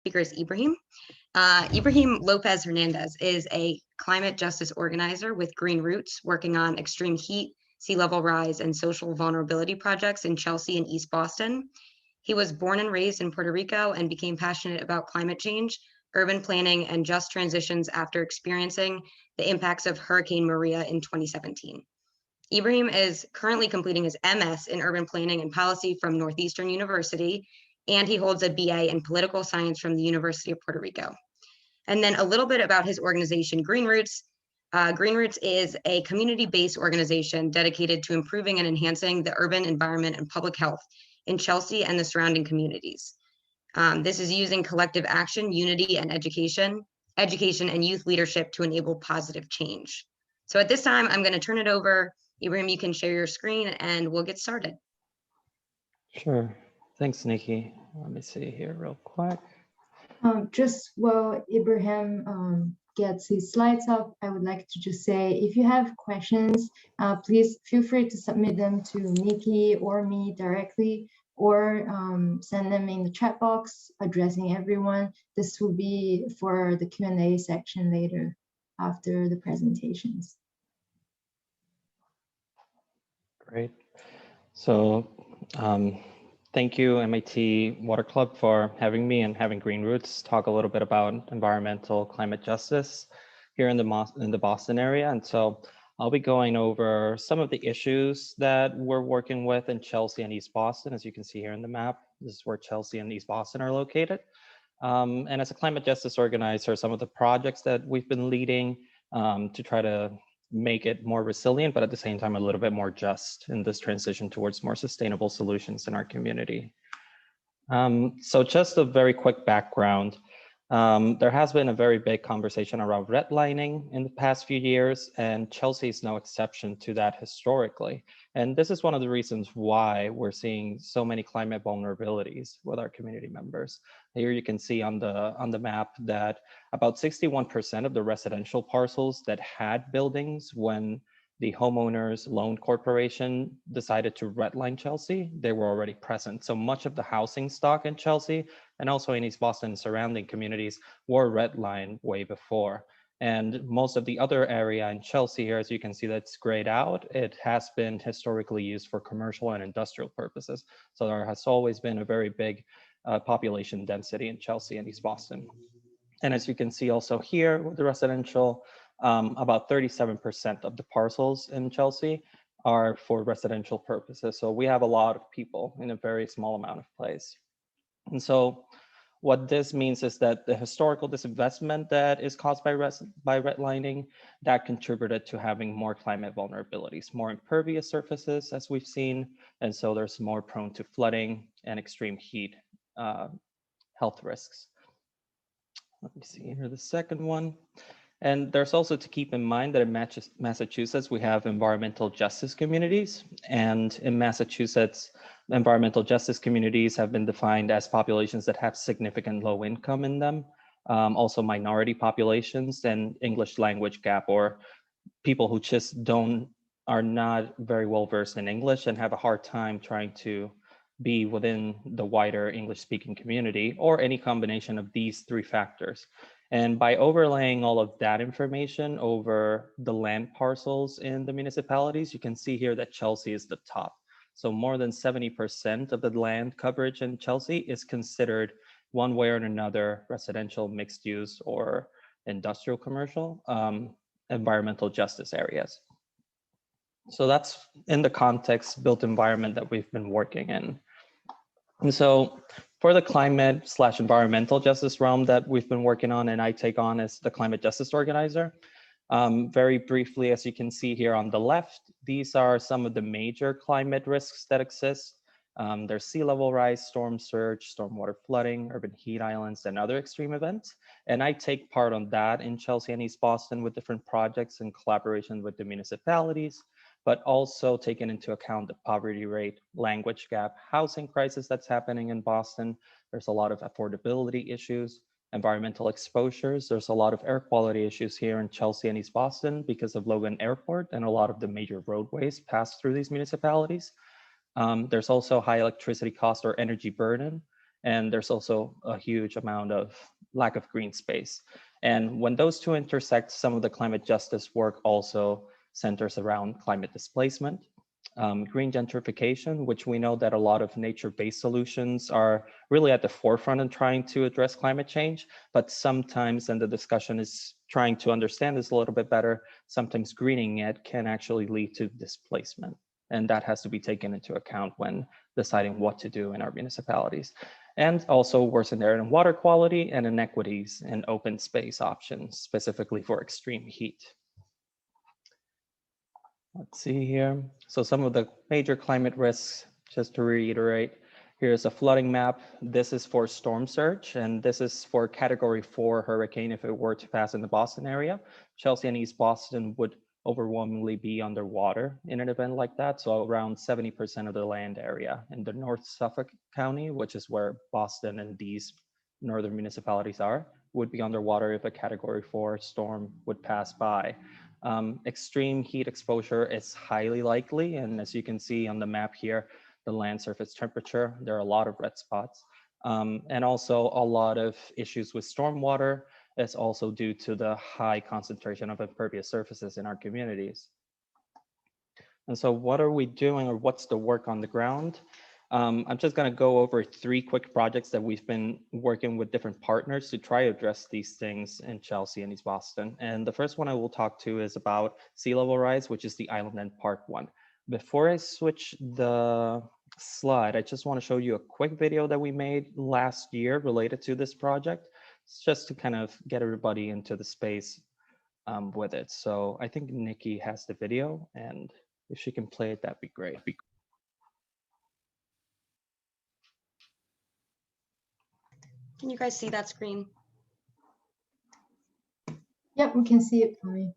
speaker is Ibrahim. Ibrahim López-Hernández is a climate justice organizer with GreenRoots, working on extreme heat, sea level rise, and social vulnerability projects in Chelsea and East Boston. He was born and raised in Puerto Rico and became passionate about climate change, urban planning, and just transitions after experiencing the impacts of Hurricane Maria in 2017. Ibrahim is currently completing his MS in urban planning and policy from Northeastern University, and he holds a BA in political science from the University of Puerto Rico. And then a little bit about his organization, GreenRoots. GreenRoots is a community-based organization dedicated to improving and enhancing the urban environment and public health in Chelsea and the surrounding communities. This is using collective action, unity, and education and youth leadership to enable positive change. So at this time, I'm going to turn it over. Ibrahim, you can share your screen and we'll get started. Sure. Thanks, Nikki. Let me see here real quick. Just while Ibrahim gets his slides up, I would like to just say, if you have questions, please feel free to submit them to Nikki or me directly, or send them in the chat box addressing everyone. This will be for the Q&A section later after the presentations. Great. So thank you, MIT Water Club, for having me and having GreenRoots talk a little bit about environmental climate justice here in the Boston area. And so I'll be going over some of the issues that we're working with in Chelsea and East Boston. As you can see here in the map, this is where Chelsea and East Boston are located. And as a climate justice organizer, some of the projects that we've been leading to try to make it more resilient, but at the same time, a little bit more just in this transition towards more sustainable solutions in our community. So just a very quick background. There has been a very big conversation around redlining in the past few years, and Chelsea is no exception to that historically. And this is one of the reasons why we're seeing so many climate vulnerabilities with our community members. Here you can see on the map that about 61% of the residential parcels that had buildings when the homeowners loan corporation decided to redline Chelsea, they were already present. So much of the housing stock in Chelsea and also in East Boston and surrounding communities were redlined way before. And most of the other area in Chelsea here, as you can see, that's grayed out, it has been historically used for commercial and industrial purposes. So there has always been a very big population density in Chelsea and East Boston. And as you can see also here with the residential, about 37% of the parcels in Chelsea are for residential purposes. So we have a lot of people in a very small amount of place. And so what this means is that the historical disinvestment that is caused by redlining, that contributed to having more climate vulnerabilities, more impervious surfaces as we've seen. And so there's more prone to flooding and extreme heat health risks. Let me see here, the second one. And there's also to keep in mind that in Massachusetts, we have environmental justice communities. And in Massachusetts, environmental justice communities have been defined as populations that have significant low income in them, also minority populations and English language gap, or people who just are not very well versed in English and have a hard time trying to be within the wider English speaking community, or any combination of these three factors. And by overlaying all of that information over the land parcels in the municipalities, you can see here that Chelsea is the top. So more than 70% of the land coverage in Chelsea is considered one way or another residential, mixed use, or industrial commercial environmental justice areas. So that's in the context built environment that we've been working in. And so for the climate/environmental justice realm that we've been working on and I take on as the climate justice organizer, very briefly, as you can see here on the left, these are some of the major climate risks that exist. There's sea level rise, storm surge, stormwater flooding, urban heat islands, and other extreme events. And I take part on that in Chelsea and East Boston with different projects in collaboration with the municipalities, but also taking into account the poverty rate, language gap, housing crisis that's happening in Boston. There's a lot of affordability issues, environmental exposures. There's a lot of air quality issues here in Chelsea and East Boston because of Logan Airport, and a lot of the major roadways pass through these municipalities. There's also high electricity cost or energy burden. And there's also a huge amount of lack of green space. And when those two intersect, some of the climate justice work also centers around climate displacement, green gentrification, which we know that a lot of nature-based solutions are really at the forefront in trying to address climate change, but sometimes, and the discussion is trying to understand this a little bit better, sometimes greening it can actually lead to displacement. And that has to be taken into account when deciding what to do in our municipalities. And also worsened air and water quality and inequities in open space options, specifically for extreme heat. Let's see here. So some of the major climate risks, just to reiterate, here's a flooding map. This is for storm surge, and this is for Category 4 hurricane if it were to pass in the Boston area. Chelsea and East Boston would overwhelmingly be underwater in an event like that. So around 70% of the land area in the North Suffolk County, which is where Boston and these northern municipalities are, would be underwater if a Category 4 storm would pass by. Extreme heat exposure is highly likely. And as you can see on the map here, the land surface temperature, there are a lot of red spots. And also a lot of issues with stormwater is also due to the high concentration of impervious surfaces in our communities. And so what are we doing, or what's the work on the ground? I'm just going to go over 3 quick projects that we've been working with different partners to try to address these things in Chelsea and East Boston. And the first one I will talk to is about sea level rise, which is the Island End Park one. Before I switch the slide, I just want to show you a quick video that we made last year related to this project. It's just to kind of get everybody into the space with it. So I think Nikki has the video, and if she can play it, that'd be great. Can you guys see that screen? Yep, we can see it fine.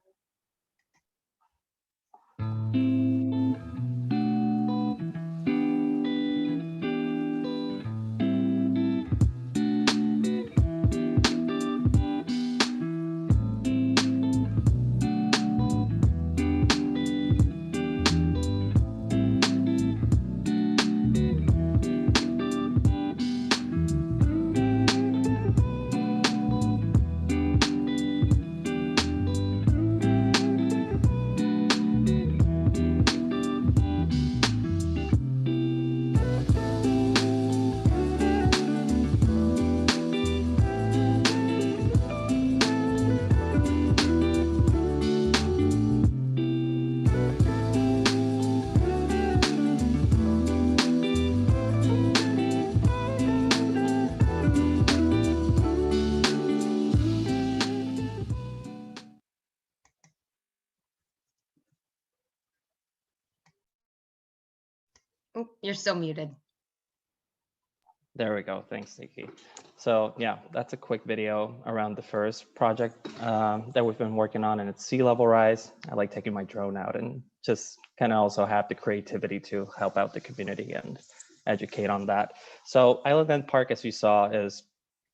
Oh, you're still muted. There we go. Thanks, Nikki. So yeah, that's a quick video around the first project that we've been working on, and it's sea level rise. I like taking my drone out and just kind of also have the creativity to help out the community and educate on that. So Island End Park, as you saw, is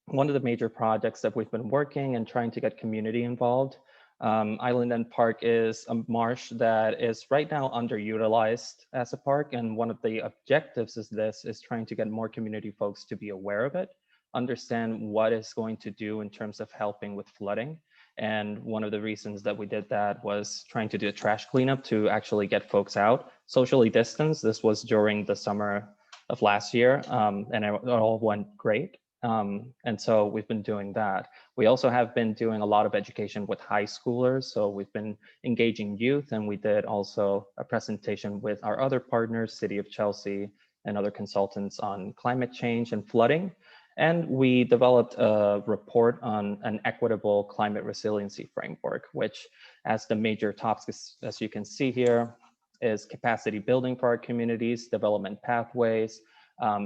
one of the major projects that we've been working and trying to get community involved. Island End Park is a marsh that is right now underutilized as a park. And one of the objectives is trying to get more community folks to be aware of it, understand what it's going to do in terms of helping with flooding. And one of the reasons that we did that was trying to do a trash cleanup to actually get folks out, socially distanced. This was during the summer of last year, and it all went great. And so we've been doing that. We also have been doing a lot of education with high schoolers. So we've been engaging youth, and we did also a presentation with our other partners, City of Chelsea and other consultants on climate change and flooding. And we developed a report on an equitable climate resiliency framework, which as the major topics, as you can see here, is capacity building for our communities, development pathways,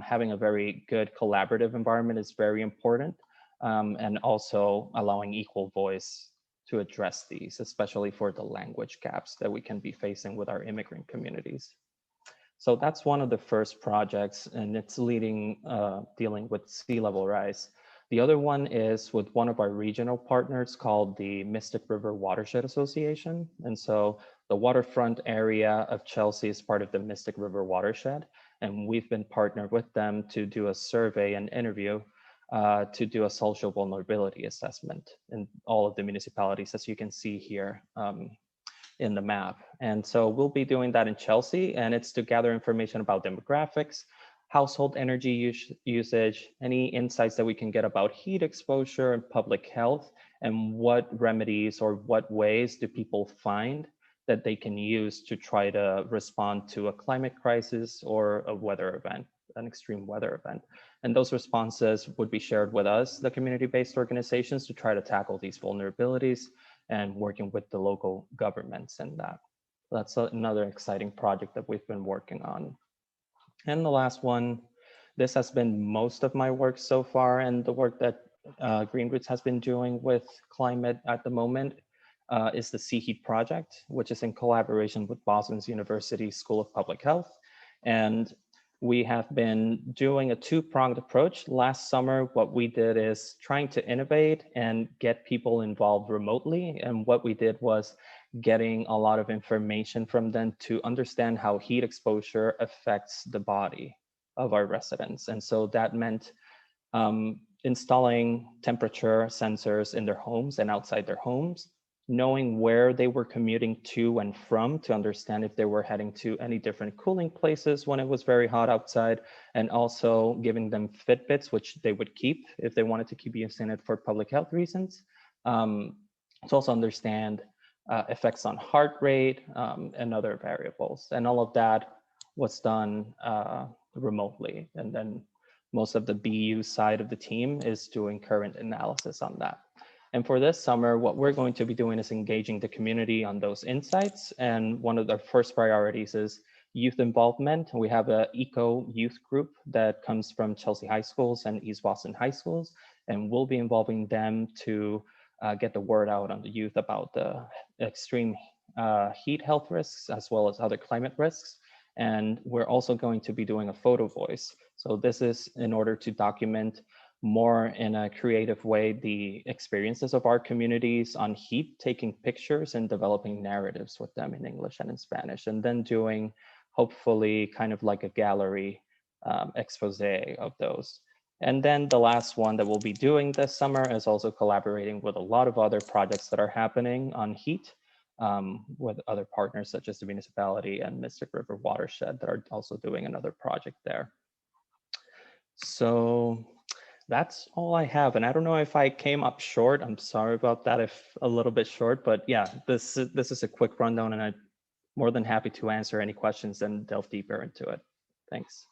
having a very good collaborative environment is very important, and also allowing equal voice to address these, especially for the language gaps that we can be facing with our immigrant communities. So that's one of the first projects, and it's dealing with sea level rise. The other one is with one of our regional partners called the Mystic River Watershed Association. And so the waterfront area of Chelsea is part of the Mystic River Watershed. And we've been partnered with them to do a survey and interview to do a social vulnerability assessment in all of the municipalities, as you can see here in the map. And so we'll be doing that in Chelsea, and it's to gather information about demographics, household energy usage, any insights that we can get about heat exposure and public health, and what remedies or what ways do people find that they can use to try to respond to a climate crisis or a weather event, an extreme weather event. And those responses would be shared with us, the community-based organizations, to try to tackle these vulnerabilities and working with the local governments in that. That's another exciting project that we've been working on. And the last one, this has been most of my work so far, and the work that GreenRoots has been doing with climate at the moment is the Sea Heat Project, which is in collaboration with Boston's University School of Public Health. And we have been doing a two-pronged approach. Last summer, what we did is trying to innovate and get people involved remotely. And what we did was getting a lot of information from them to understand how heat exposure affects the body of our residents. And so that meant installing temperature sensors in their homes and outside their homes, knowing where they were commuting to and from to understand if they were heading to any different cooling places when it was very hot outside, and also giving them Fitbits, which they would keep if they wanted to keep using it for public health reasons. To also understand effects on heart rate and other variables. And all of that was done remotely. And then most of the BU side of the team is doing current analysis on that. And for this summer, what we're going to be doing is engaging the community on those insights. And one of the first priorities is youth involvement. We have an eco youth group that comes from Chelsea High Schools and East Boston High Schools. And we'll be involving them to get the word out on the youth about the extreme heat health risks, as well as other climate risks. And we're also going to be doing a photo voice. So this is in order to document more in a creative way the experiences of our communities on heat, taking pictures and developing narratives with them in English and in Spanish, and then doing hopefully kind of like a gallery expose of those. And then the last one that we'll be doing this summer is also collaborating with a lot of other projects that are happening on heat with other partners such as the municipality and Mystic River Watershed that are also doing another project there. So that's all I have. And I don't know if I came up short. I'm sorry about that, if a little bit short, but yeah, this is a quick rundown, and I'm more than happy to answer any questions and delve deeper into it. Thanks.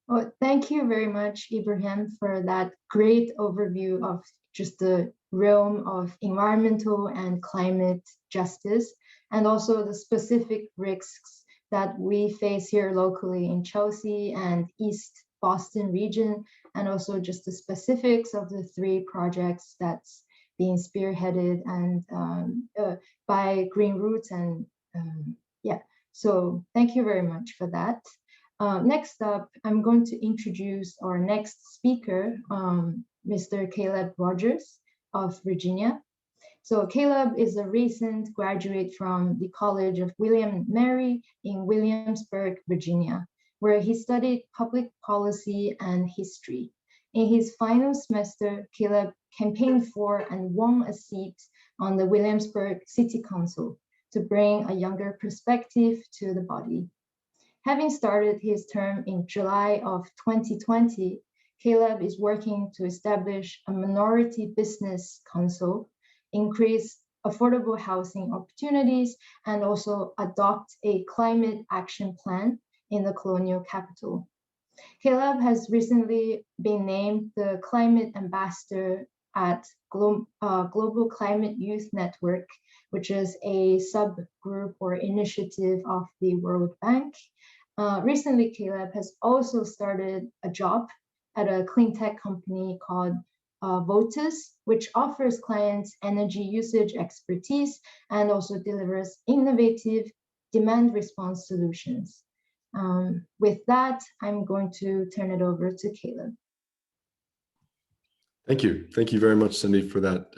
Well, thank you very much, Ibrahim, for that great overview of just the realm of environmental and climate justice, and also the specific risks that we face here locally in Chelsea and East Boston region, and also just the specifics of the three projects that's being spearheaded and by GreenRoots. And yeah, so thank you very much for that. Next up, I'm going to introduce our next speaker, Mr. Caleb Rogers of Virginia. So Caleb is a recent graduate from the College of William & Mary in Williamsburg, Virginia, where he studied public policy and history. In his final semester, Caleb campaigned for and won a seat on the Williamsburg City Council to bring a younger perspective to the body. Having started his term in July of 2020, Caleb is working to establish a minority business council, increase affordable housing opportunities, and also adopt a climate action plan in the colonial capital. Caleb has recently been named the climate ambassador at Global Climate Youth Network, which is a subgroup or initiative of the World Bank. Recently, Caleb has also started a job at a clean tech company called Votus, which offers clients energy usage expertise and also delivers innovative demand response solutions. With that, I'm going to turn it over to Caleb. Thank you. Thank you very much, Cindy, for that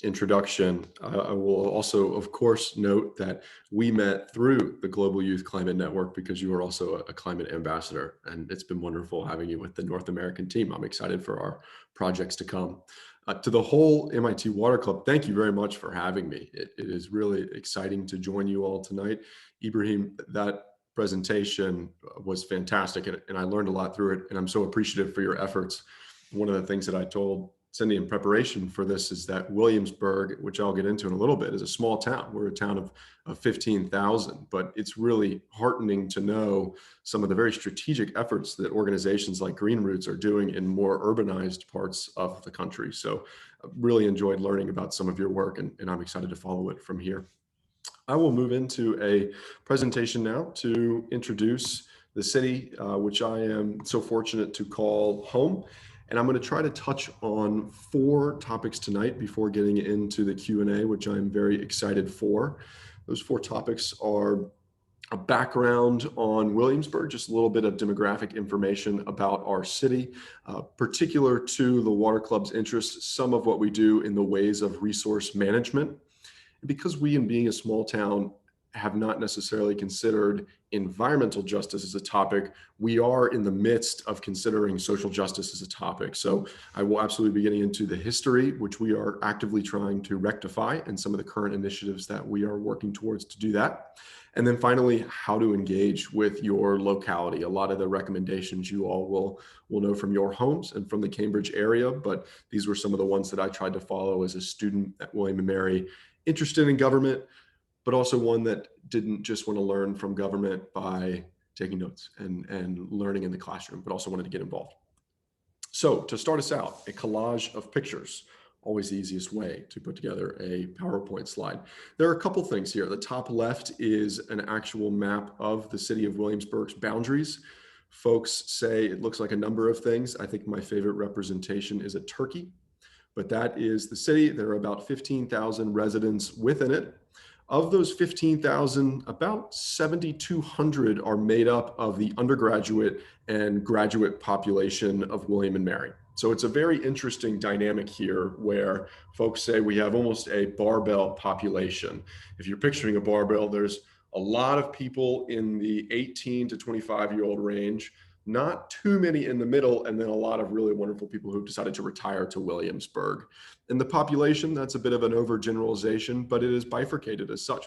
introduction, I will also, of course, note that we met through the Global Youth Climate Network because you are also a climate ambassador, and it's been wonderful having you with the North American team. I'm excited for our projects to come. To the whole MIT Water Club, thank you very much for having me. It is really exciting to join you all tonight. Ibrahim, that presentation was fantastic, and I learned a lot through it, and I'm so appreciative for your efforts. One of the things that I told Cindy in preparation for this is that Williamsburg, which I'll get into in a little bit, is a small town. We're a town of 15,000, but it's really heartening to know some of the very strategic efforts that organizations like GreenRoots are doing in more urbanized parts of the country. So I really enjoyed learning about some of your work, and I'm excited to follow it from here. I will move into a presentation now to introduce the city, which I am so fortunate to call home. And I'm going to try to touch on 4 topics tonight before getting into the Q&A, which I'm very excited for. Those 4 topics are a background on Williamsburg, just a little bit of demographic information about our city, particular to the Water Club's interests, some of what we do in the ways of resource management. Because we, in being a small town, have not necessarily considered environmental justice as a topic, we are in the midst of considering social justice as a topic. So I will absolutely be getting into the history, which we are actively trying to rectify, and some of the current initiatives that we are working towards to do that. And then finally, how to engage with your locality. A lot of the recommendations you all will know from your homes and from the Cambridge area, but these were some of the ones that I tried to follow as a student at William & Mary, interested in government, but also one that didn't just want to learn from government by taking notes and learning in the classroom, but also wanted to get involved. So to start us out, a collage of pictures, always the easiest way to put together a PowerPoint slide. There are a couple things here. The top left is an actual map of the city of Williamsburg's boundaries. Folks say it looks like a number of things. I think my favorite representation is a turkey, but that is the city. There are about 15,000 residents within it. Of those 15,000, about 7,200 are made up of the undergraduate and graduate population of William & Mary. So it's a very interesting dynamic here where folks say we have almost a barbell population. If you're picturing a barbell, there's a lot of people in the 18 to 25-year-old range, not too many in the middle, and then a lot of really wonderful people who've decided to retire to Williamsburg. In the population, that's a bit of an overgeneralization, but it is bifurcated as such.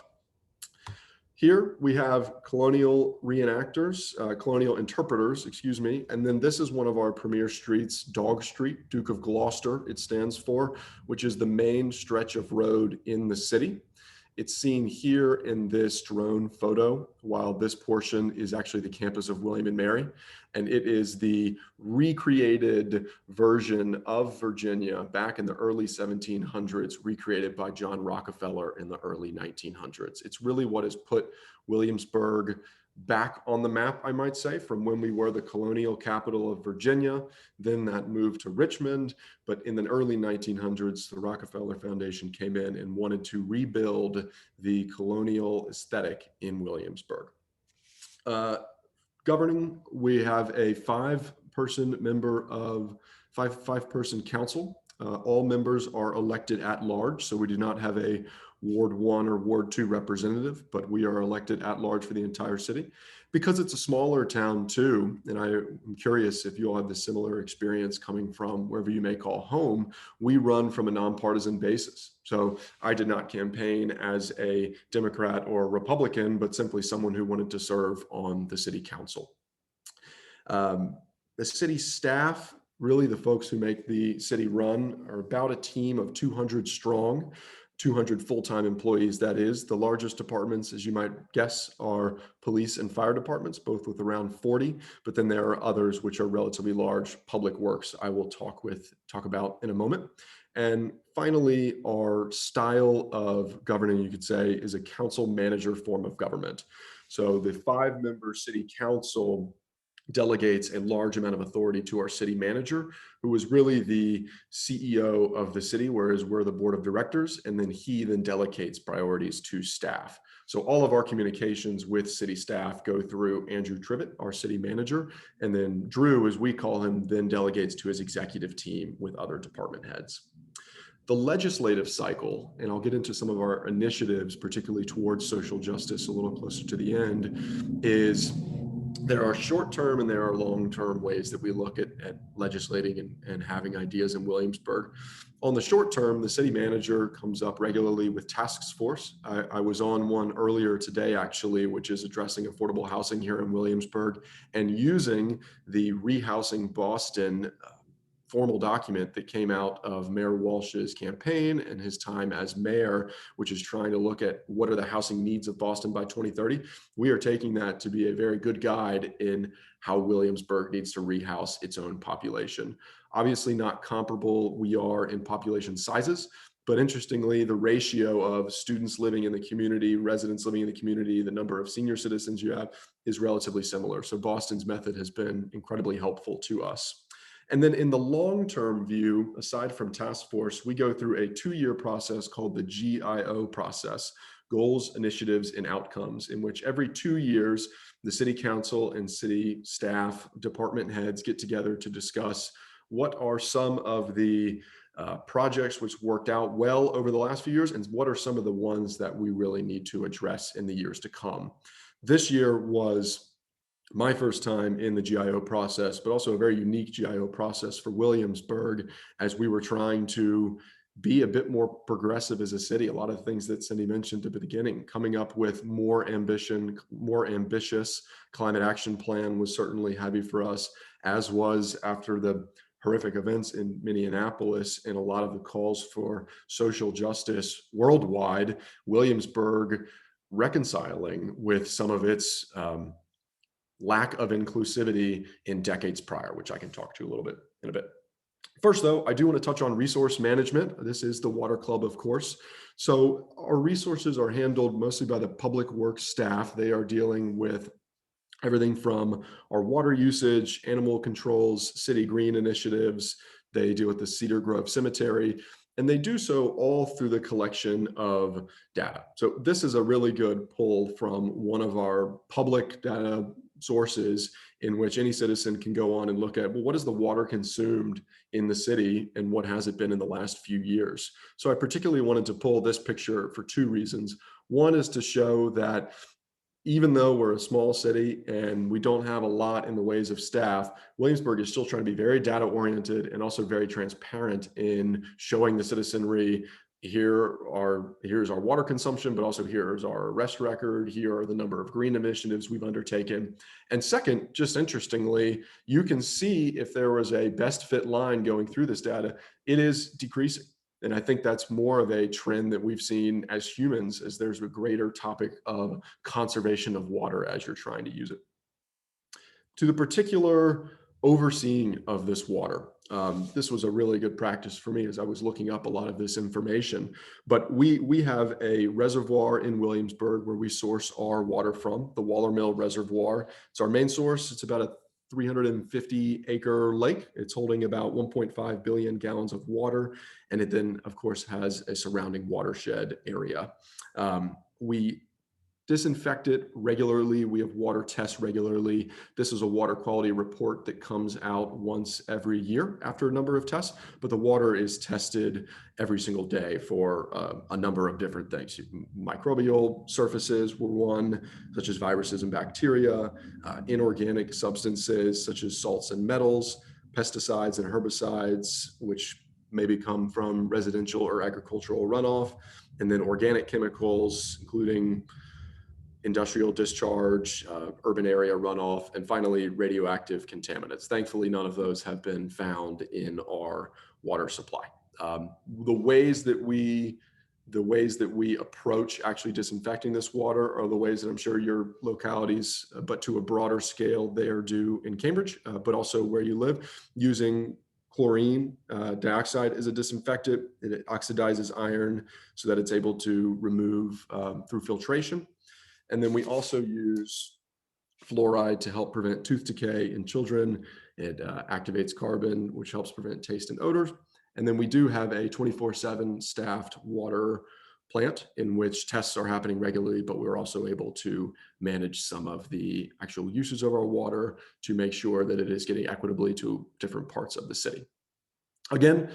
Here we have colonial reenactors, colonial interpreters, excuse me, and then this is one of our premier streets, Dog Street, Duke of Gloucester, it stands for, which is the main stretch of road in the city. It's seen here in this drone photo, while this portion is actually the campus of William & Mary, and it is the recreated version of Virginia back in the early 1700s, recreated by John Rockefeller in the early 1900s. It's really what has put Williamsburg back on the map, I might say, from when we were the colonial capital of Virginia, then that moved to Richmond. But in the early 1900s, the Rockefeller Foundation came in and wanted to rebuild the colonial aesthetic in Williamsburg. Governing, we have a five-person council. All members are elected at large, so we do not have a Ward 1 or Ward 2 representative, but we are elected at large for the entire city. Because it's a smaller town too, and I'm curious if you all have the similar experience coming from wherever you may call home, we run from a nonpartisan basis. So I did not campaign as a Democrat or a Republican, but simply someone who wanted to serve on the city council. The city staff, really the folks who make the city run, are about a team of 200 strong. 200 full-time employees, that is. The largest departments, as you might guess, are police and fire departments, both with around 40, but then there are others which are relatively large, public works I will talk about in a moment. And finally, our style of governing, you could say, is a council manager form of government. So the 5-member city council delegates a large amount of authority to our city manager, who is really the CEO of the city, whereas we're the board of directors, and then he then delegates priorities to staff. So all of our communications with city staff go through Andrew Trivett, our city manager, and then Drew, as we call him, then delegates to his executive team with other department heads. The legislative cycle, and I'll get into some of our initiatives, particularly towards social justice a little closer to the end, is there are short-term and there are long-term ways that we look at legislating and having ideas in Williamsburg. On the short term, the city manager comes up regularly with task force. I was on one earlier today, actually, which is addressing affordable housing here in Williamsburg and using the Rehousing Boston formal document that came out of Mayor Walsh's campaign and his time as mayor, which is trying to look at what are the housing needs of Boston by 2030. We are taking that to be a very good guide in how Williamsburg needs to rehouse its own population. Obviously not comparable we are in population sizes, but interestingly, the ratio of students living in the community, residents living in the community, the number of senior citizens you have is relatively similar. So Boston's method has been incredibly helpful to us. And then in the long-term view, aside from task force, we go through a 2-year process called the GIO process, goals, initiatives, and outcomes, in which every 2 years, the city council and city staff, department heads get together to discuss what are some of the projects which worked out well over the last few years, and what are some of the ones that we really need to address in the years to come. This year was my first time in the GIO process, but also a very unique GIO process for Williamsburg, as we were trying to be a bit more progressive as a city. A lot of things that Cindy mentioned at the beginning, coming up with more ambition, more ambitious climate action plan was certainly heavy for us, as was after the horrific events in Minneapolis and a lot of the calls for social justice worldwide, Williamsburg reconciling with some of its lack of inclusivity in decades prior, which I can talk to a little bit in a bit. First, though, I do want to touch on resource management. This is the Water Club, of course. So our resources are handled mostly by the public works staff. They are dealing with everything from our water usage, animal controls, city green initiatives. They deal with the Cedar Grove Cemetery, and they do so all through the collection of data. So this is a really good pull from one of our public data sources in which any citizen can go on and look at, well, what is the water consumed in the city and what has it been in the last few years? So I particularly wanted to pull this picture for 2 reasons. One is to show that even though we're a small city and we don't have a lot in the ways of staff, Williamsburg is still trying to be very data oriented and also very transparent in showing the citizenry, here's our water consumption, but also here's our arrest record, here are the number of green initiatives we've undertaken. And second, just interestingly, you can see if there was a best fit line going through this data, it is decreasing. And I think that's more of a trend that we've seen as humans, as there's a greater topic of conservation of water as you're trying to use it. To the particular overseeing of this water, this was a really good practice for me as I was looking up a lot of this information. But we have a reservoir in Williamsburg where we source our water from, the Waller Mill Reservoir. It's our main source. It's about a 350-acre lake. It's holding about 1.5 billion gallons of water. And it then, of course, has a surrounding watershed area. We disinfect it regularly. We have water tests regularly. This is a water quality report that comes out once every year after a number of tests, but the water is tested every single day for a number of different things. Microbial surfaces were one, such as viruses and bacteria, inorganic substances such as salts and metals, pesticides and herbicides, which maybe come from residential or agricultural runoff, and then organic chemicals, including industrial discharge, urban area runoff, and finally radioactive contaminants. Thankfully, none of those have been found in our water supply. The ways that we approach actually disinfecting this water are the ways that I'm sure your localities, but to a broader scale, they are due in Cambridge, but also where you live, using chlorine dioxide as a disinfectant. It oxidizes iron so that it's able to remove through filtration. And then we also use fluoride to help prevent tooth decay in children. It activates carbon, which helps prevent taste and odors. And then we do have a 24/7 staffed water plant in which tests are happening regularly, but we're also able to manage some of the actual uses of our water to make sure that it is getting equitably to different parts of the city. Again,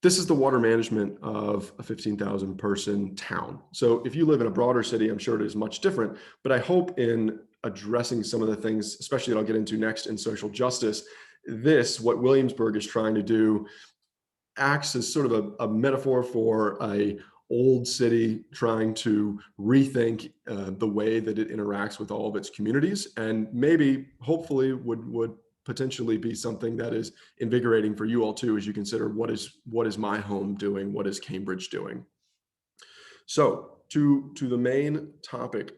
This is the water management of a 15,000 person town. So if you live in a broader city, I'm sure it is much different, but I hope in addressing some of the things, especially that I'll get into next in social justice, what Williamsburg is trying to do acts as sort of a metaphor for a old city trying to rethink the way that it interacts with all of its communities, and maybe hopefully would potentially be something that is invigorating for you all too, as you consider what is my home doing, what is Cambridge doing. So to the main topic,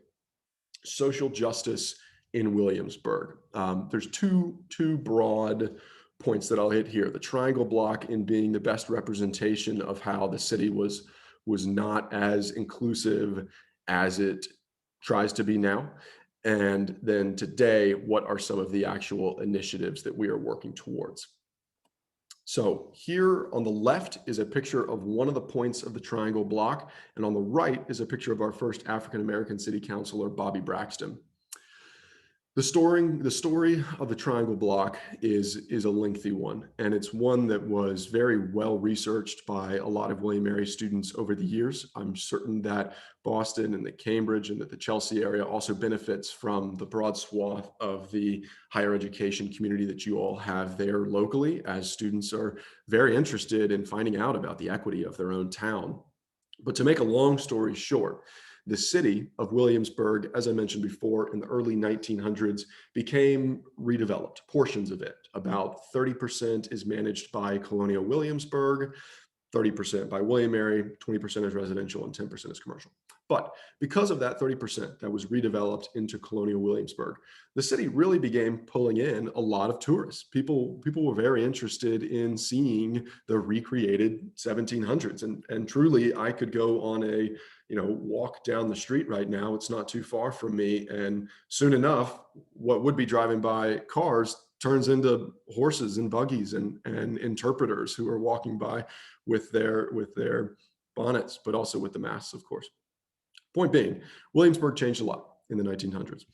social justice in Williamsburg. There's two broad points that I'll hit here. The triangle block in being the best representation of how the city was not as inclusive as it tries to be now. And then today, what are some of the actual initiatives that we are working towards? So here on the left is a picture of one of the points of the triangle block, and on the right is a picture of our first African-American city councilor, Bobby Braxton. The story of the triangle block is a lengthy one, and it's one that was very well researched by a lot of William & Mary students over the years. I'm certain that Boston and that Cambridge and that the Chelsea area also benefits from the broad swath of the higher education community that you all have there locally, as students are very interested in finding out about the equity of their own town. But to make a long story short, the city of Williamsburg, as I mentioned before, in the early 1900s, became redeveloped, portions of it. About 30% is managed by Colonial Williamsburg, 30% by William & Mary, 20% is residential, and 10% is commercial. But because of that 30% that was redeveloped into Colonial Williamsburg, the city really began pulling in a lot of tourists. People were very interested in seeing the recreated 1700s. And truly, I could go on a walk down the street right now. It's not too far from me. And soon enough, what would be driving by cars turns into horses and buggies and interpreters who are walking by with their bonnets, but also with the masks, of course. Point being, Williamsburg changed a lot in the 1900s.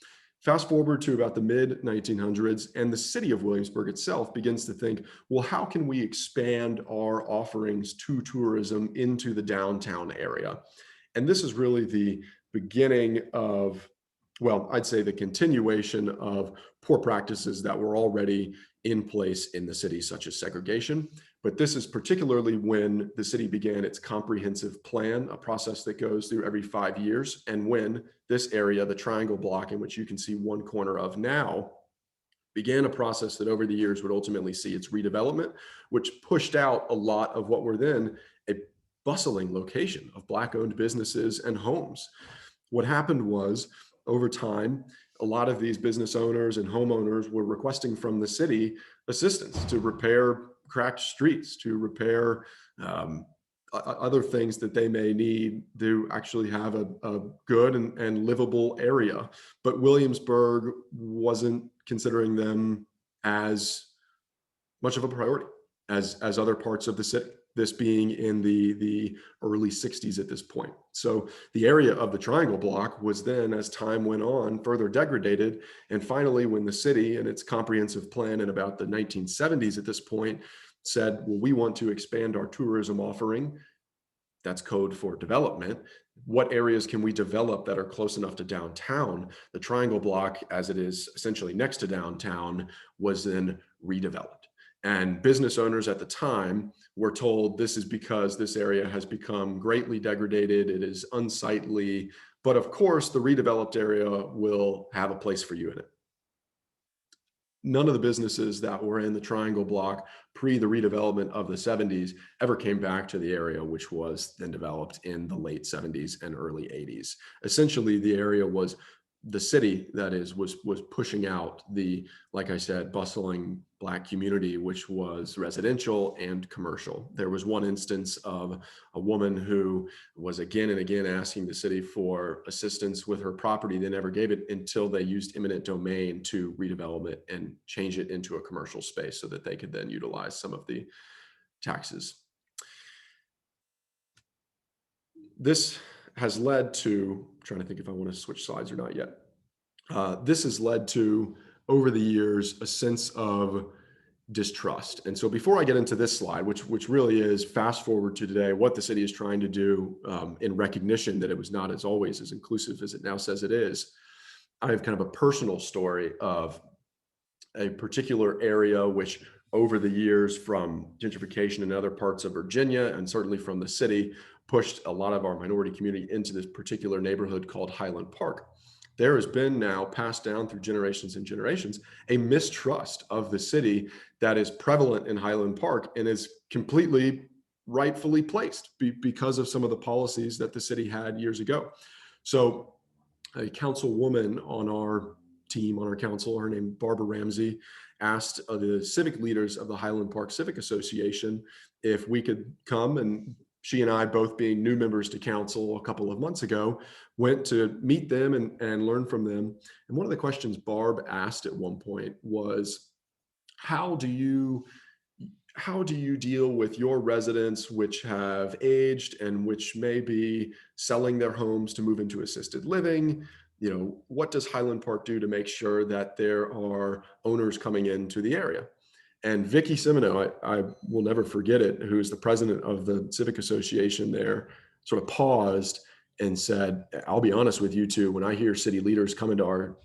Fast forward to about the mid 1900s, and the city of Williamsburg itself begins to think, well, how can we expand our offerings to tourism into the downtown area? And this is really the beginning of, well, I'd say the continuation of poor practices that were already in place in the city, such as segregation. But this is particularly when the city began its comprehensive plan, a process that goes through every 5 years. And when this area, the triangle block, in which you can see one corner of now, began a process that over the years would ultimately see its redevelopment, which pushed out a lot of what were then a bustling location of Black-owned businesses and homes. What happened was, over time, a lot of these business owners and homeowners were requesting from the city assistance to repair cracked streets, to repair other things that they may need to actually have a good and livable area. But Williamsburg wasn't considering them as much of a priority as other parts of the city. This being in the early 60s at this point. So the area of the triangle block was then, as time went on, further degraded. And finally, when the city and its comprehensive plan in about the 1970s at this point said, well, we want to expand our tourism offering, that's code for development. What areas can we develop that are close enough to downtown? The triangle block, as it is essentially next to downtown, was then redeveloped. And business owners at the time were told this is because this area has become greatly degraded, it is unsightly, but of course the redeveloped area will have a place for you in it. None of the businesses that were in the triangle block pre the redevelopment of the 70s ever came back to the area, which was then developed in the late 70s and early 80s. Essentially, the area was, the city, that is, was pushing out the, like I said, bustling Black community, which was residential and commercial. There was one instance of a woman who was again and again asking the city for assistance with her property. They never gave it until they used eminent domain to redevelop it and change it into a commercial space so that they could then utilize some of the taxes. This has led to, I'm trying to think if I want to switch slides or not yet. This has led to, over the years, a sense of distrust. And so before I get into this slide, which really is fast forward to today, what the city is trying to do in recognition that it was not as always as inclusive as it now says it is, I have kind of a personal story of a particular area which over the years from gentrification in other parts of Virginia and certainly from the city pushed a lot of our minority community into this particular neighborhood called Highland Park. There has been now passed down through generations and generations, a mistrust of the city that is prevalent in Highland Park and is completely rightfully placed because of some of the policies that the city had years ago. So a councilwoman on our team, on our council, her name Barbara Ramsey, asked the civic leaders of the Highland Park Civic Association if we could come, and she and I, both being new members to council a couple of months ago, went to meet them and learn from them. And one of the questions Barb asked at one point was, how do you deal with your residents which have aged and which may be selling their homes to move into assisted living? You know, what does Highland Park do to make sure that there are owners coming into the area? And Vicky Semino, I will never forget it, who's the president of the Civic Association there, sort of paused and said, I'll be honest with you two, when I hear city leaders come into our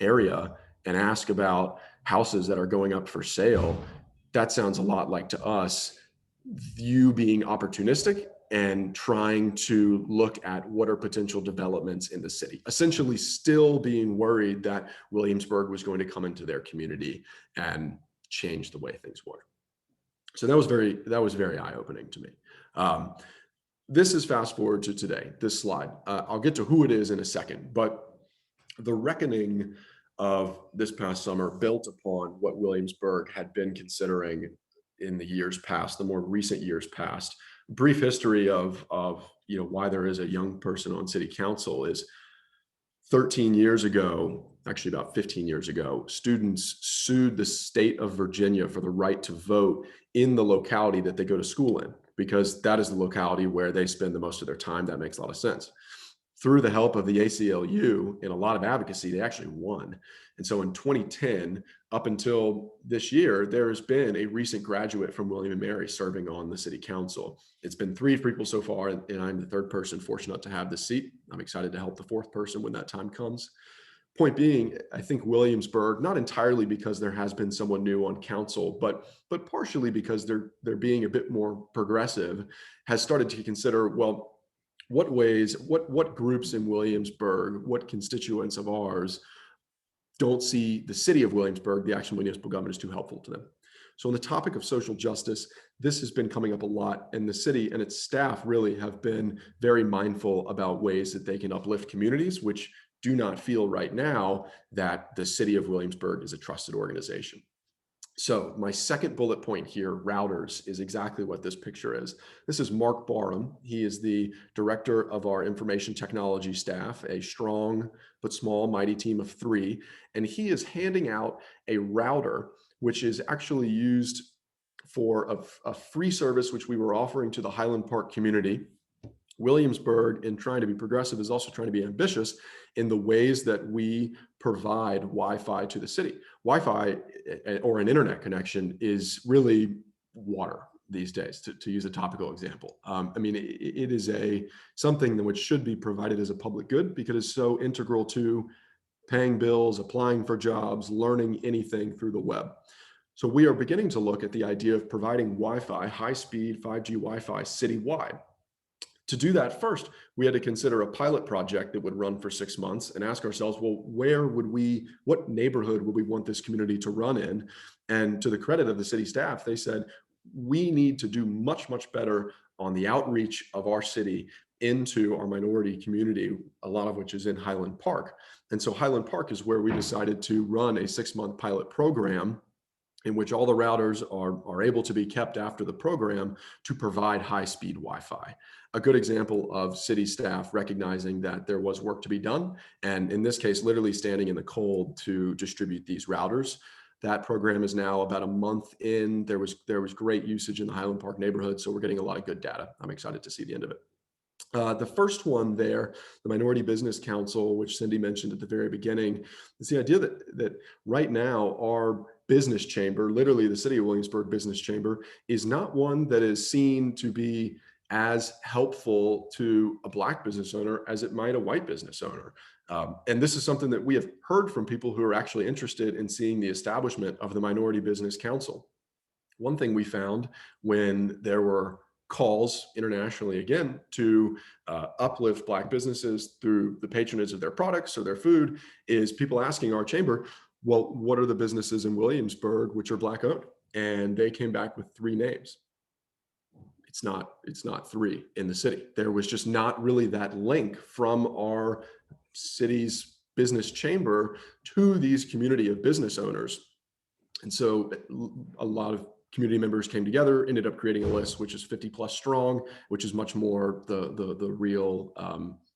area and ask about houses that are going up for sale, that sounds a lot like to us, you being opportunistic and trying to look at what are potential developments in the city, essentially still being worried that Williamsburg was going to come into their community and change the way things were. So that was very eye-opening to me. This is fast forward to today, this slide. I'll get to who it is in a second, but the reckoning of this past summer built upon what Williamsburg had been considering in the years past, the more recent years past. Brief history of you know why there is a young person on city council is 13 years ago, actually about 15 years ago, students sued the state of Virginia for the right to vote in the locality that they go to school in, because that is the locality where they spend the most of their time. That makes a lot of sense. Through the help of the ACLU and a lot of advocacy, they actually won. And so in 2010, up until this year, there has been a recent graduate from William & Mary serving on the city council. It's been 3 people so far, and I'm the 3rd person fortunate to have this seat. I'm excited to help the 4th person when that time comes. Point being, I think Williamsburg, not entirely because there has been someone new on council, but partially because they're being a bit more progressive, has started to consider, well, what ways, what groups in Williamsburg, what constituents of ours don't see the city of Williamsburg, the actual municipal government, is too helpful to them. So on the topic of social justice, this has been coming up a lot, and the city and its staff really have been very mindful about ways that they can uplift communities, which do not feel right now that the city of Williamsburg is a trusted organization. So my second bullet point here, routers, is exactly what this picture is. This is Mark Barham. He is the director of our information technology staff, a strong but small, mighty team of 3. And he is handing out a router, which is actually used for a free service, which we were offering to the Highland Park community. Williamsburg, in trying to be progressive, is also trying to be ambitious in the ways that we provide Wi-Fi to the city. Wi-Fi or an internet connection is really water these days, to use a topical example. I mean, it is something that which should be provided as a public good because it's so integral to paying bills, applying for jobs, learning anything through the web. So we are beginning to look at the idea of providing Wi-Fi, high-speed 5G Wi-Fi citywide. To do that, first, we had to consider a pilot project that would run for 6 months and ask ourselves, well, what neighborhood would we want this community to run in? And to the credit of the city staff, they said, we need to do much, much better on the outreach of our city into our minority community, a lot of which is in Highland Park. And so Highland Park is where we decided to run a 6-month pilot program in which all the routers are able to be kept after the program to provide high-speed Wi-Fi. A good example of city staff recognizing that there was work to be done, and in this case, literally standing in the cold to distribute these routers. That program is now about a month in. There was great usage in the Highland Park neighborhood, so we're getting a lot of good data. I'm excited to see the end of it. The first one there, the Minority Business Council, which Cindy mentioned at the very beginning, is the idea that right now our business chamber, literally the City of Williamsburg Business Chamber, is not one that is seen to be as helpful to a Black business owner as it might a white business owner. And this is something that we have heard from people who are actually interested in seeing the establishment of the Minority Business Council. One thing we found when there were calls internationally, again, to uplift Black businesses through the patronage of their products or their food, is people asking our chamber, well, what are the businesses in Williamsburg which are Black owned? And they came back with 3 names. It's not 3 in the city. There was just not really that link from our city's business chamber to these community of business owners. And so a lot of community members came together, ended up creating a list, which is 50+ strong, which is much more the real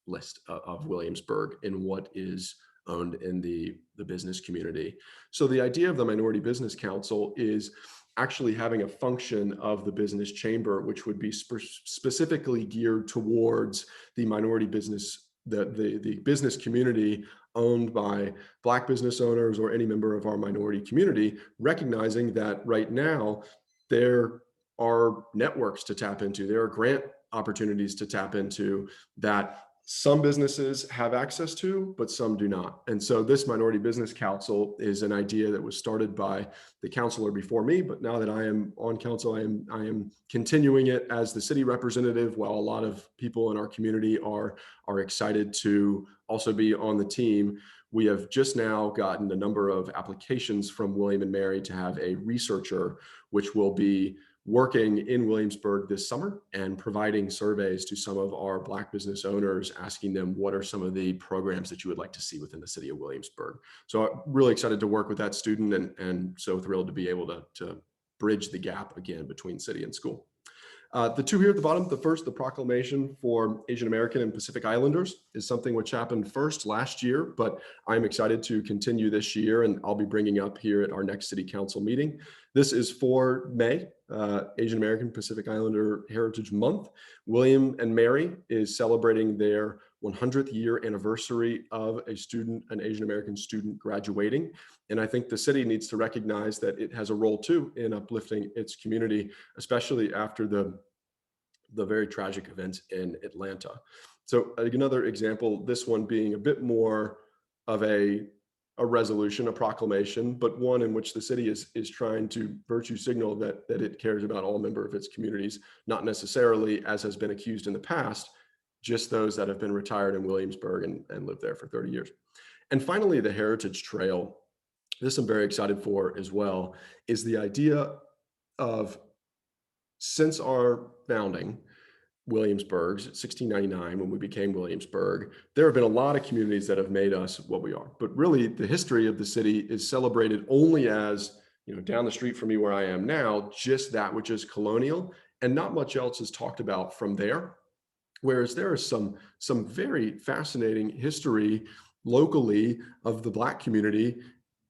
list of Williamsburg and what is owned in the business community. So the idea of the Minority Business Council is actually having a function of the business chamber, which would be specifically geared towards the minority business, the business community owned by Black business owners or any member of our minority community, recognizing that right now there are networks to tap into, there are grant opportunities to tap into that some businesses have access to, but some do not. And so this Minority Business Council is an idea that was started by the councilor before me, but now that I am on council, I am continuing it as the city representative, while a lot of people in our community are excited to also be on the team. We have just now gotten a number of applications from William and Mary to have a researcher, which will be working in Williamsburg this summer and providing surveys to some of our Black business owners, asking them what are some of the programs that you would like to see within the city of Williamsburg. So I'm really excited to work with that student and so thrilled to be able to bridge the gap again between city and school. The 2 here at the bottom, the first, the proclamation for Asian American and Pacific Islanders, is something which happened first last year, but I'm excited to continue this year, and I'll be bringing up here at our next city council meeting. This is for May, Asian American Pacific Islander Heritage Month. William and Mary is celebrating their 100th year anniversary of an Asian American student graduating. And I think the city needs to recognize that it has a role too in uplifting its community, especially after the very tragic events in Atlanta. So another example, this one being a bit more of a resolution, a proclamation, but one in which the city is trying to virtue signal that it cares about all members of its communities, not necessarily, as has been accused in the past, just those that have been retired in Williamsburg and lived there for 30 years. And finally, the Heritage Trail. This I'm very excited for as well, is the idea of, since our founding, Williamsburg's 1699, when we became Williamsburg, there have been a lot of communities that have made us what we are. But really, the history of the city is celebrated only as, down the street from me where I am now, just that which is colonial, and not much else is talked about from there. Whereas there is some very fascinating history locally of the Black community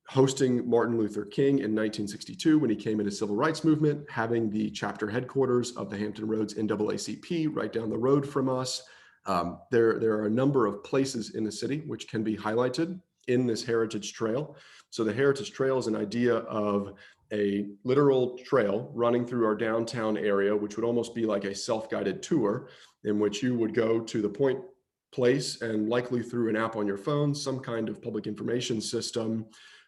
hosting Martin Luther King in 1962 when he came in a civil rights movement, having the chapter headquarters of the Hampton Roads NAACP right down the road from us. There are a number of places in the city which can be highlighted in this Heritage Trail. So the Heritage Trail is an idea of a literal trail running through our downtown area, which would almost be like a self-guided tour in which you would go to the point place and, likely through an app on your phone, some kind of public information system,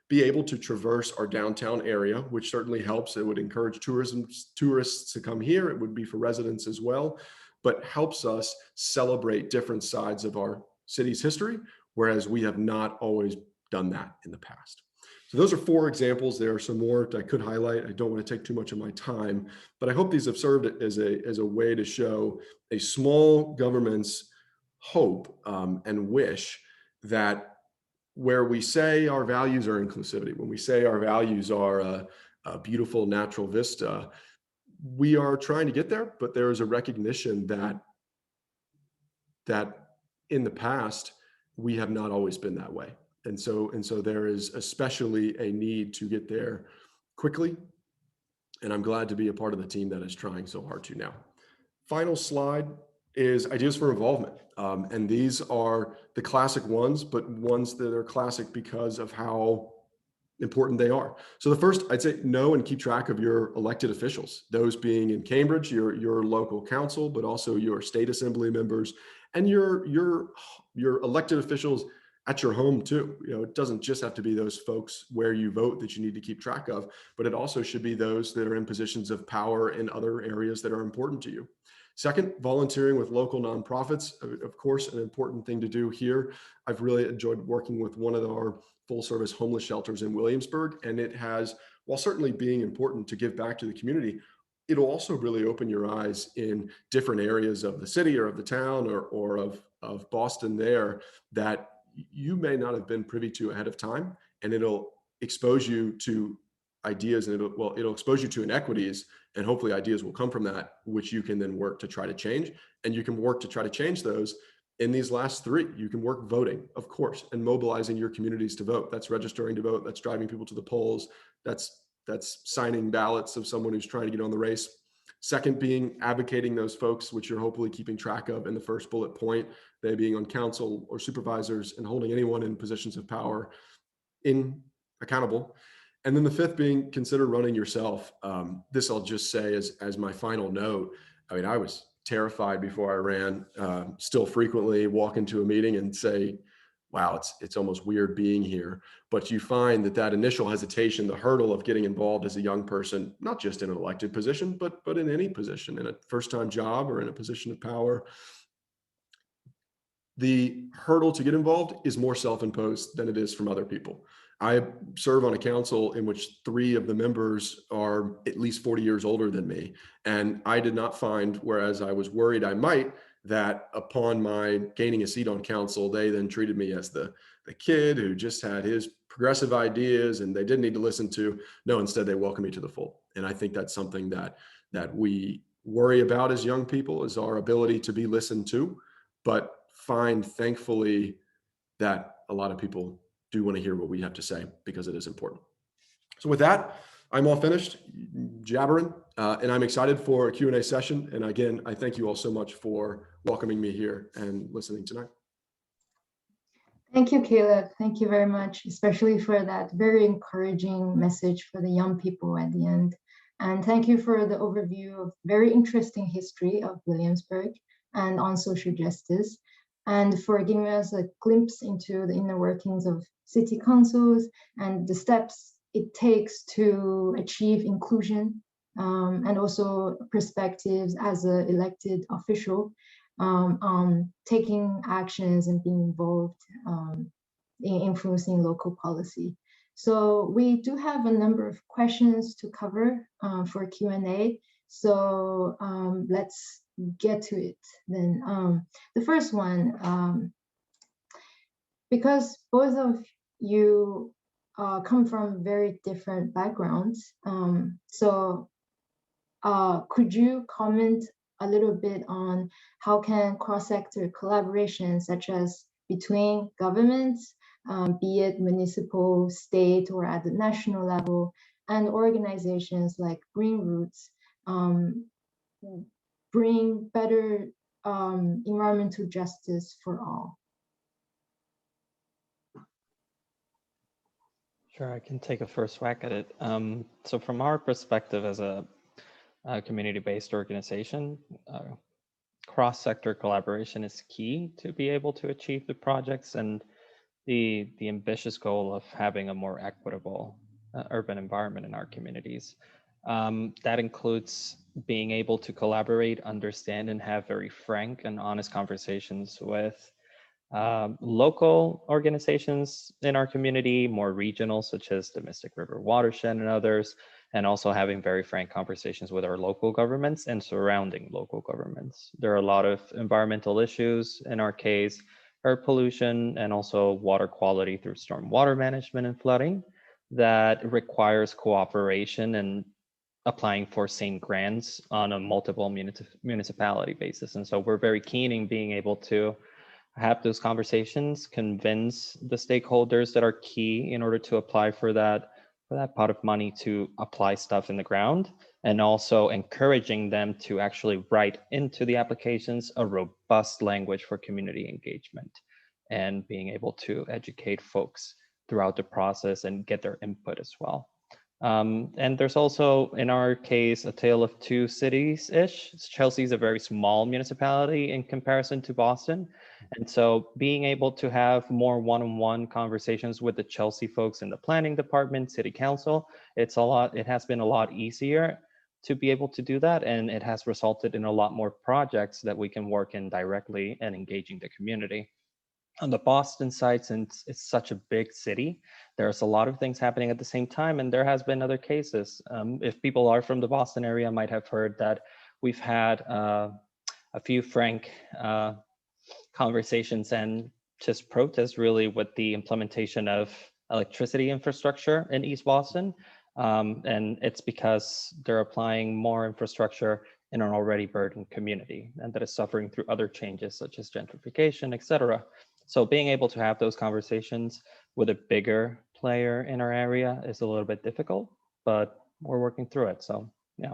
be able to traverse our downtown area, which certainly helps. It would encourage tourists to come here. It would be for residents as well, but helps us celebrate different sides of our city's history, whereas we have not always done that in the past. So those are 4 examples. There are some more I could highlight. I don't want to take too much of my time, but I hope these have served as a way to show a small government's hope and wish that where we say our values are inclusivity, when we say our values are a beautiful natural vista, we are trying to get there, but there is a recognition that in the past, we have not always been that way. And so there is especially a need to get there quickly. And I'm glad to be a part of the team that is trying so hard to now. Final slide is ideas for involvement. And these are the classic ones, but ones that are classic because of how important they are. So the first, I'd say know and keep track of your elected officials, those being in Cambridge, your local council, but also your state assembly members and your elected officials at your home too. You know, it doesn't just have to be those folks where you vote that you need to keep track of, but it also should be those that are in positions of power in other areas that are important to you. Second, volunteering with local nonprofits, of course, an important thing to do here. I've really enjoyed working with one of our full service homeless shelters in Williamsburg, and it has, while certainly being important to give back to the community, it'll also really open your eyes in different areas of the city or of the town or of Boston there that you may not have been privy to ahead of time, and it'll expose you to ideas, and it'll expose you to inequities, and hopefully ideas will come from that, which you can then work to try to change. And you can work to try to change those in these last three. You can work voting, of course, and mobilizing your communities to vote. That's registering to vote. That's driving people to the polls. That's signing ballots of someone who's trying to get on the race. Second being advocating those folks, which you're hopefully keeping track of in the first bullet point, they being on council or supervisors and holding anyone in positions of power accountable. And then the fifth being consider running yourself. This I'll just say as my final note. I mean, I was terrified before I ran, still frequently walk into a meeting and say, wow, it's almost weird being here. But you find that initial hesitation, the hurdle of getting involved as a young person, not just in an elected position, but in any position, in a first-time job or in a position of power, the hurdle to get involved is more self-imposed than it is from other people. I serve on a council in which 3 of the members are at least 40 years older than me. And I did not find, whereas I was worried I might, that upon my gaining a seat on council, they then treated me as the kid who just had his progressive ideas and they didn't need to listen to. No, instead they welcome me to the fold. And I think that's something that we worry about as young people, is our ability to be listened to, but find, thankfully, that a lot of people do want to hear what we have to say because it is important. So with that, I'm all finished jabbering, and I'm excited for a Q&A session. And again, I thank you all so much for welcoming me here and listening tonight. Thank you, Caleb. Thank you very much, especially for that very encouraging message for the young people at the end. And thank you for the overview of very interesting history of Williamsburg and on social justice, and for giving us a glimpse into the inner workings of city councils and the steps it takes to achieve inclusion, and also perspectives as an elected official on taking actions and being involved in influencing local policy. So we do have a number of questions to cover for Q&A. So let's get to it then. The first one, because both of you come from very different backgrounds, could you comment a little bit on how can cross-sector collaboration, such as between governments, be it municipal, state, or at the national level, and organizations like GreenRoots, bring better environmental justice for all? Sure, I can take a first whack at it. So from our perspective as a community-based organization, cross-sector collaboration is key to be able to achieve the projects and the ambitious goal of having a more equitable urban environment in our communities. That includes being able to collaborate, understand, and have very frank and honest conversations with local organizations in our community, more regional, such as the Mystic River Watershed and others, and also having very frank conversations with our local governments and surrounding local governments. There are a lot of environmental issues, in our case, air pollution, and also water quality through stormwater management and flooding, that requires cooperation and applying for same grants on a multiple municipality basis. And so we're very keen in being able to have those conversations, convince the stakeholders that are key in order to apply for that for that pot of money to apply stuff in the ground, and also encouraging them to actually write into the applications a robust language for community engagement and being able to educate folks throughout the process and get their input as well. And there's also, in our case, a tale of two cities-ish. Chelsea is a very small municipality in comparison to Boston. And so being able to have more one-on-one conversations with the Chelsea folks in the planning department, city council, it has been a lot easier to be able to do that. And it has resulted in a lot more projects that we can work in directly and engaging the community. On the Boston side, since it's such a big city, there's a lot of things happening at the same time, and there has been other cases. If people are from the Boston area, might have heard that we've had a few frank conversations and just protests really with the implementation of electricity infrastructure in East Boston. And it's because they're applying more infrastructure in an already burdened community and that is suffering through other changes such as gentrification, et cetera. So being able to have those conversations with a bigger player in our area is a little bit difficult, but we're working through it. So, yeah.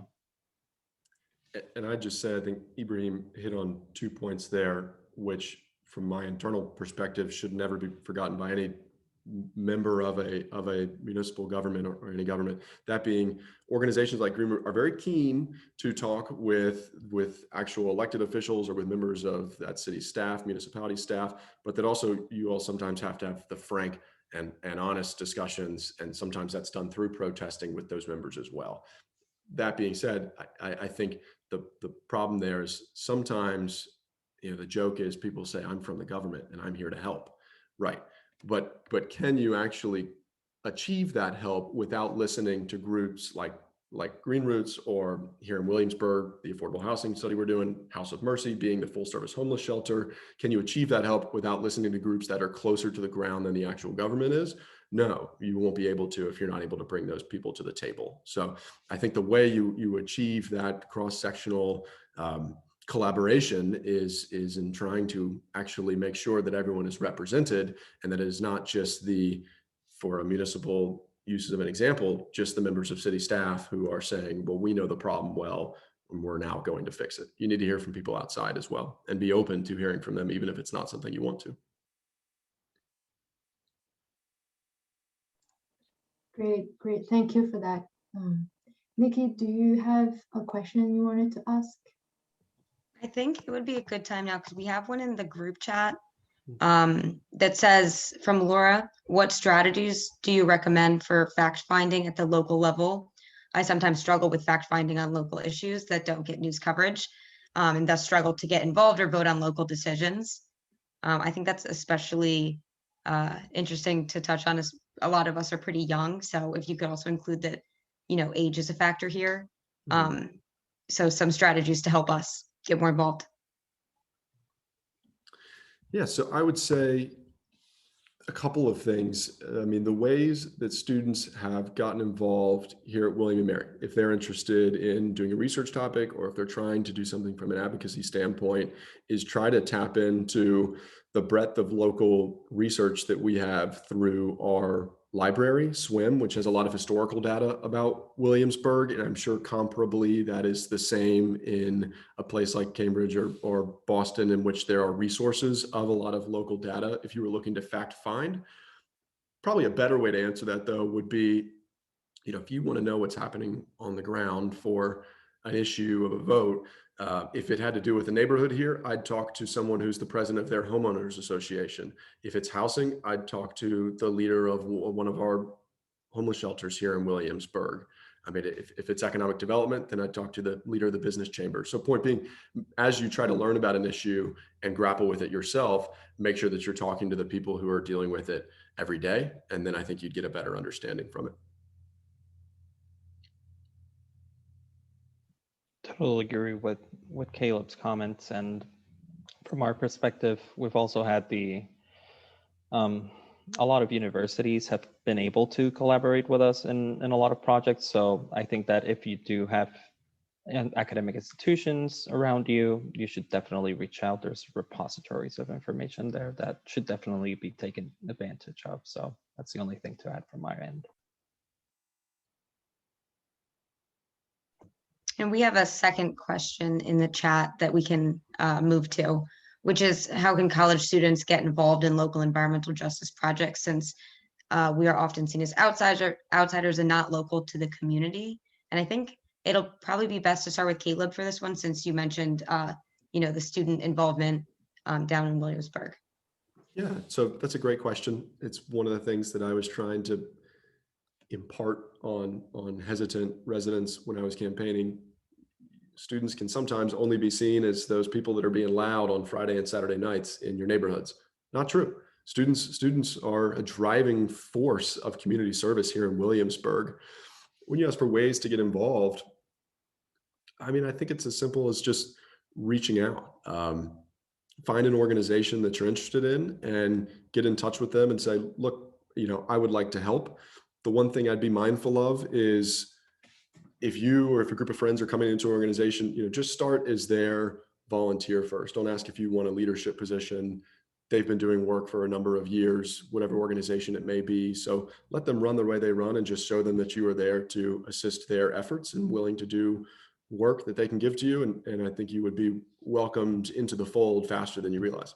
And I just said, I think Ibrahim hit on 2 points there, which from my internal perspective should never be forgotten by any member of a municipal government or any government. That being, organizations like GreenRoots are very keen to talk with actual elected officials or with members of that city staff, municipality staff, but that also you all sometimes have to have the frank and honest discussions, and sometimes that's done through protesting with those members as well. That being said, I think the problem there is sometimes, the joke is people say, I'm from the government and I'm here to help. Right. But can you actually achieve that help without listening to groups like GreenRoots, or here in Williamsburg, the affordable housing study we're doing, House of Mercy being the full service homeless shelter? Can you achieve that help without listening to groups that are closer to the ground than the actual government is? No, you won't be able to if you're not able to bring those people to the table. So I think the way you achieve that cross-sectional collaboration is in trying to actually make sure that everyone is represented, and that it is not just for a municipal uses of an example, just the members of city staff who are saying, well, we know the problem well, and we're now going to fix it. You need to hear from people outside as well, and be open to hearing from them, even if it's not something you want to. Great. Thank you for that. Nikki, do you have a question you wanted to ask? I think it would be a good time now because we have one in the group chat that says, from Laura, what strategies do you recommend for fact finding at the local level? I sometimes struggle with fact finding on local issues that don't get news coverage, and thus struggle to get involved or vote on local decisions. I think that's especially interesting to touch on, as a lot of us are pretty young. So if you could also include that, age is a factor here. So some strategies to help us get more involved. Yeah, so I would say a couple of things. I mean, the ways that students have gotten involved here at William & Mary, if they're interested in doing a research topic, or if they're trying to do something from an advocacy standpoint, is try to tap into the breadth of local research that we have through our library, SWIM, which has a lot of historical data about Williamsburg. And I'm sure comparably that is the same in a place like Cambridge or Boston, in which there are resources of a lot of local data if you were looking to fact find. Probably a better way to answer that, though, would be, if you want to know what's happening on the ground for an issue of a vote, if it had to do with a neighborhood here, I'd talk to someone who's the president of their homeowners association. If it's housing, I'd talk to the leader of one of our homeless shelters here in Williamsburg. I mean, if it's economic development, then I'd talk to the leader of the business chamber. So point being, as you try to learn about an issue and grapple with it yourself, make sure that you're talking to the people who are dealing with it every day. And then I think you'd get a better understanding from it. Totally agree with Caleb's comments, and from our perspective, we've also had a lot of universities have been able to collaborate with us in a lot of projects. So I think that if you do have academic institutions around you, you should definitely reach out. There's repositories of information there that should definitely be taken advantage of. So that's the only thing to add from my end. And we have a second question in the chat that we can move to, which is how can college students get involved in local environmental justice projects, since we are often seen as outsiders and not local to the community? And I think it'll probably be best to start with Caleb for this one, since you mentioned, the student involvement down in Williamsburg. Yeah, so that's a great question. It's one of the things that I was trying to impart on hesitant residents when I was campaigning. Students can sometimes only be seen as those people that are being loud on Friday and Saturday nights in your neighborhoods. Not true. Students are a driving force of community service here in Williamsburg. When you ask for ways to get involved, I mean, I think it's as simple as just reaching out. Find an organization that you're interested in and get in touch with them and say, look, I would like to help. The one thing I'd be mindful of is if you or if a group of friends are coming into an organization, just start as their volunteer first. Don't ask if you want a leadership position. They've been doing work for a number of years, whatever organization it may be. So let them run the way they run and just show them that you are there to assist their efforts and willing to do work that they can give to you. And I think you would be welcomed into the fold faster than you realize.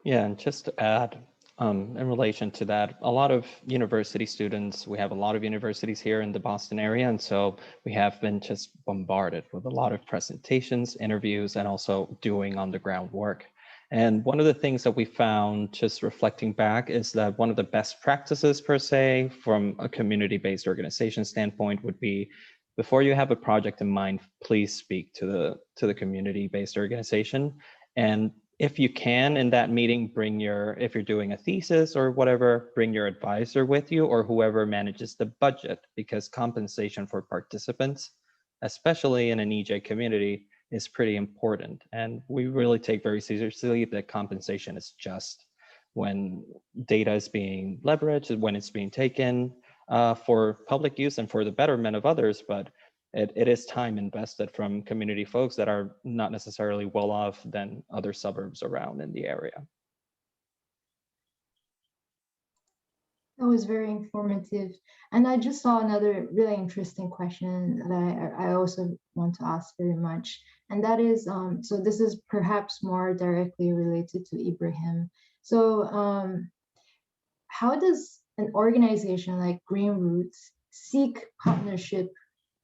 Yeah, and just to add, in relation to that, a lot of university students, we have a lot of universities here in the Boston area, and so we have been just bombarded with a lot of presentations, interviews, and also doing on-the-ground work. And one of the things that we found, just reflecting back, is that one of the best practices per se from a community-based organization standpoint would be, before you have a project in mind, please speak to the community-based organization. And if you can, in that meeting, if you're doing a thesis or whatever, bring your advisor with you or whoever manages the budget, because compensation for participants, especially in an EJ community, is pretty important. And we really take very seriously that compensation is just when data is being leveraged, when it's being taken for public use and for the betterment of others, but it is time invested from community folks that are not necessarily well off than other suburbs around in the area. That was very informative. And I just saw another really interesting question that I also want to ask very much. And that is, so this is perhaps more directly related to Ibrahim. So how does an organization like GreenRoots seek partnership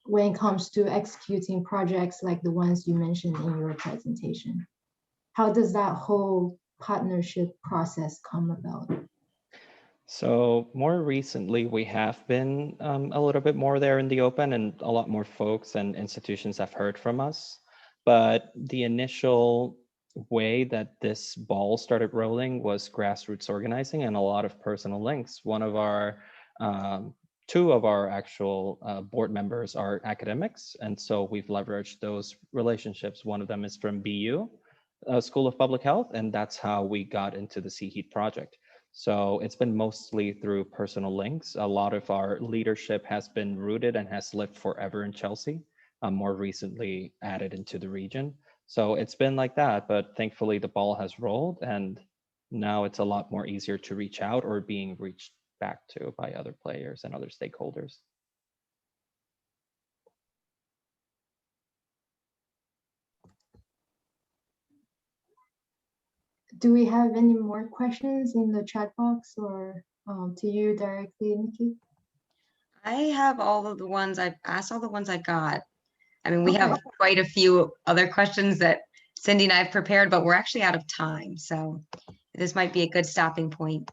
when it comes to executing projects like the ones you mentioned in your presentation? How does that whole partnership process come about? So more recently, we have been a little bit more there in the open, and a lot more folks and institutions have heard from us. But the initial way that this ball started rolling was grassroots organizing and a lot of personal links. Two of our actual board members are academics, and so we've leveraged those relationships. One of them is from BU, School of Public Health, and that's how we got into the C-Heat project. So it's been mostly through personal links. A lot of our leadership has been rooted and has lived forever in Chelsea, more recently added into the region. So it's been like that, but thankfully the ball has rolled, and now it's a lot more easier to reach out or being reached back to by other players and other stakeholders. Do we have any more questions in the chat box or to you directly, Nikki? I have all of the ones I've asked, all the ones I got. I mean, we have quite a few other questions that Cindy and I have prepared, but we're actually out of time. So this might be a good stopping point.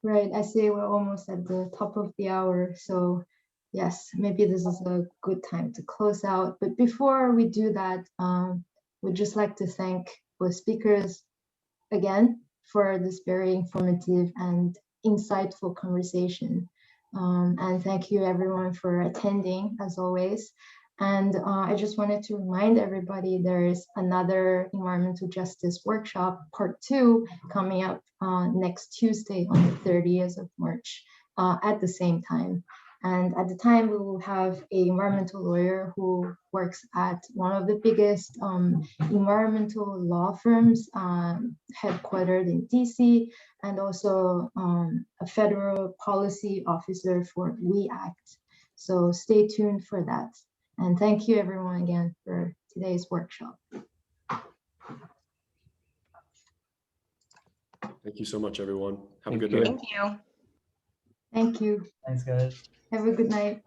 Right, I see we're almost at the top of the hour. So yes, maybe this is a good time to close out. But before we do that, we'd just like to thank both speakers again for this very informative and insightful conversation. And thank you everyone for attending as always. And I just wanted to remind everybody there is another environmental justice workshop, part 2, coming up next Tuesday on the 30th of March at the same time. And at the time, we will have an environmental lawyer who works at one of the biggest environmental law firms headquartered in DC, and also a federal policy officer for WE Act. So stay tuned for that. And thank you everyone again for today's workshop. Thank you so much, everyone. Have a Thank good you. night. Thank you. Thank you. Thanks, guys. Have a good night.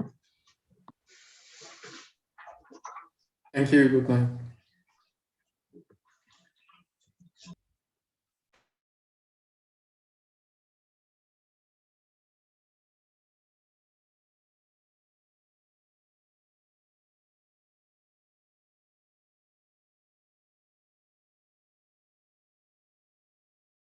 Thank you. Good night.